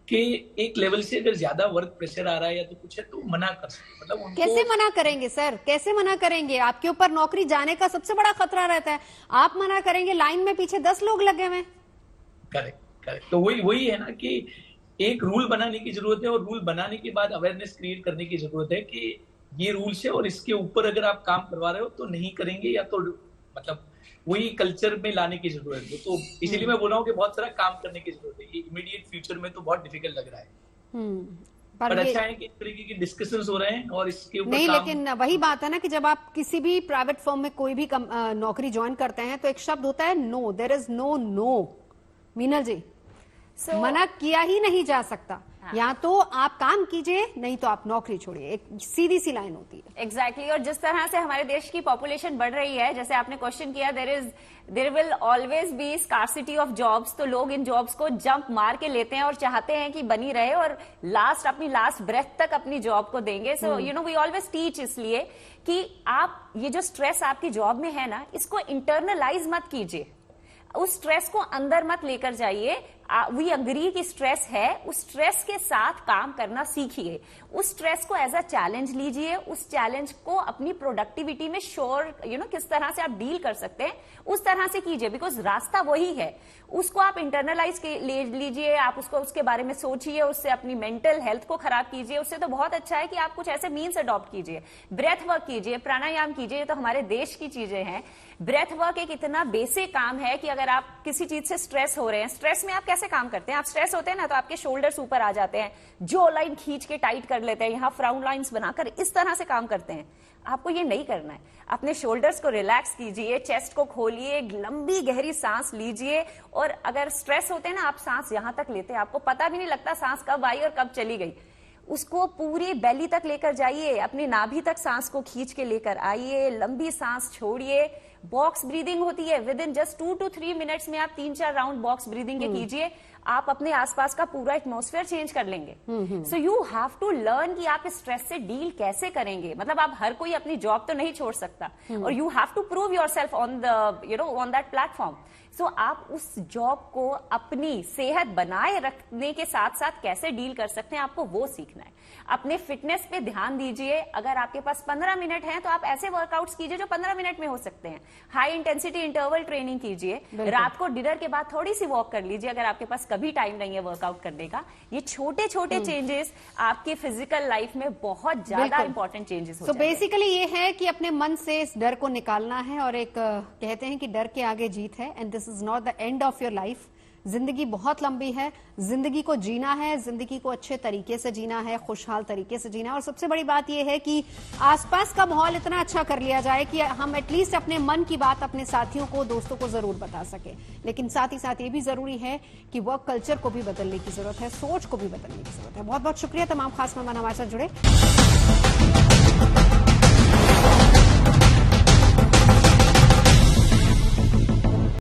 कि एक लेवल से अगर ज्यादा वर्क प्रेशर आ रहा है या तो कुछ है तो मना कर सके। मतलब उनको कैसे मना करेंगे सर, कैसे मना करेंगे? आपके ऊपर नौकरी जाने का सबसे बड़ा खतरा रहता है, आप मना करेंगे, लाइन में पीछे 10 लोग लगे हुए। करेक्ट। तो वही है ना कि एक रूल बनाने की जरूरत है और रूल बनाने के बाद अवेयरनेस क्रिएट करने की जरूरत है कि ये रूल्स है और इसके ऊपर अगर आप काम करवा रहे हो तो नहीं करेंगे, या तो मतलब वही कल्चर में लाने की जरूरत है। तो इसीलिए मैं बोल रहा हूँ कि बहुत सारा काम करने की जरूरत है। ये इमीडिएट फ्यूचर में तो बहुत डिफिकल्ट लग रहा है, पर अच्छा है कि इस तरीके की डिस्कशंस हो रहे हैं और इसके ऊपर नहीं, लेकिन वही बात है ना कि जब आप किसी भी प्राइवेट फर्म में कोई भी नौकरी ज्वाइन करते हैं तो एक शब्द होता है no, there is no. Meenal ji, मना किया ही नहीं जा सकता। या तो आप काम कीजिए, नहीं तो आप नौकरी छोड़िए, एक सीधी सी लाइन होती है। एग्जैक्टली। और जिस तरह से हमारे देश की पॉपुलेशन बढ़ रही है, जैसे आपने क्वेश्चन किया, there will always be scarcity of jobs, तो लोग इन जॉब्स को जंप मार के लेते हैं और चाहते हैं कि बनी रहे और अपनी लास्ट ब्रेथ तक अपनी जॉब को देंगे। सो वी ऑलवेज टीच इसलिए कि आप ये जो स्ट्रेस आपकी जॉब में है ना, इसको इंटरनलाइज मत कीजिए, उस स्ट्रेस को अंदर मत लेकर जाइए। वी अग्री कि स्ट्रेस है, उस स्ट्रेस के साथ काम करना सीखिए, उस स्ट्रेस को एज अ चैलेंज लीजिए, उस चैलेंज को अपनी प्रोडक्टिविटी में किस तरह से आप डील कर सकते हैं उस तरह से कीजिए, बिकॉज रास्ता वही है। उसको आप इंटरनलाइज ले लीजिए, आप उसके बारे में सोचिए, उससे अपनी मेंटल हेल्थ को खराब कीजिए। उससे तो बहुत अच्छा है कि आप कुछ ऐसे मीन्स अडॉप्ट कीजिए, ब्रेथ वर्क कीजिए, प्राणायाम कीजिए, तो हमारे देश की चीजें हैं। ब्रेथ वर्क एक इतना बेसिक काम है कि अगर आप किसी चीज से स्ट्रेस हो रहे हैं, स्ट्रेस में आप कैसे काम करते हैं? आप स्ट्रेस होते हैं ना तो आपके शोल्डर्स ऊपर आ जाते हैं, जो लाइन खींच के टाइट कर लेते हैं, यहाँ फ्राउन लाइंस बनाकर इस तरह से काम करते हैं। आपको ये नहीं करना है। अपने शोल्डर्स को रिलैक्स कीजिए, चेस्ट को खोलिए, लंबी गहरी सांस लीजिए। और अगर स्ट्रेस होते हैं ना, आप सांस यहां तक लेते हैं, आपको पता भी नहीं लगता सांस कब आई और कब चली गई। उसको पूरी बेली तक लेकर जाइए, अपनी नाभि तक सांस को खींच के लेकर आइए, लंबी सांस छोड़िए। बॉक्स ब्रीदिंग होती है, with in just 2 to 3 minutes में आप 3-4 राउंड बॉक्स ब्रीदिंग के कीजिए, आप अपने आसपास का पूरा एटमॉस्फेयर चेंज कर लेंगे। So you have to learn कि आप स्ट्रेस से डील कैसे करेंगे। मतलब आप हर कोई अपनी जॉब तो नहीं छोड़ सकता, और you have to prove yourself on that platform. So आप उस जॉब को अपनी सेहत बनाए रखने के साथ साथ कैसे डील कर सकते हैं, आपको वो सीखना है। अपने फिटनेस पे ध्यान दीजिए। अगर आपके पास 15 मिनट हैं तो आप ऐसे वर्कआउट्स कीजिए जो 15 मिनट में हो सकते हैं। हाई इंटेंसिटी इंटरवल ट्रेनिंग कीजिए। रात को डिनर के बाद थोड़ी सी वॉक कर लीजिए अगर आपके पास कभी टाइम नहीं है वर्कआउट करने का। ये छोटे छोटे चेंजेस आपके फिजिकल लाइफ में बहुत ज्यादा इंपॉर्टेंट चेंजेस हो जाएंगे। बेसिकली ये है कि अपने मन से इस डर को निकालना है, और एक कहते हैं कि डर के आगे जीत है, and this is not the end of your life. जिंदगी बहुत लंबी है, जिंदगी को जीना है, जिंदगी को अच्छे तरीके से जीना है, खुशहाल तरीके से जीना है। और सबसे बड़ी बात यह है कि आसपास का माहौल इतना अच्छा कर लिया जाए कि हम एटलीस्ट अपने मन की बात अपने साथियों को, दोस्तों को जरूर बता सके। लेकिन साथ ही साथ ये भी जरूरी है कि वर्क कल्चर को भी बदलने की जरूरत है, सोच को भी बदलने की जरूरत है। बहुत बहुत शुक्रिया तमाम खास मेहमान हमारे साथ जुड़े।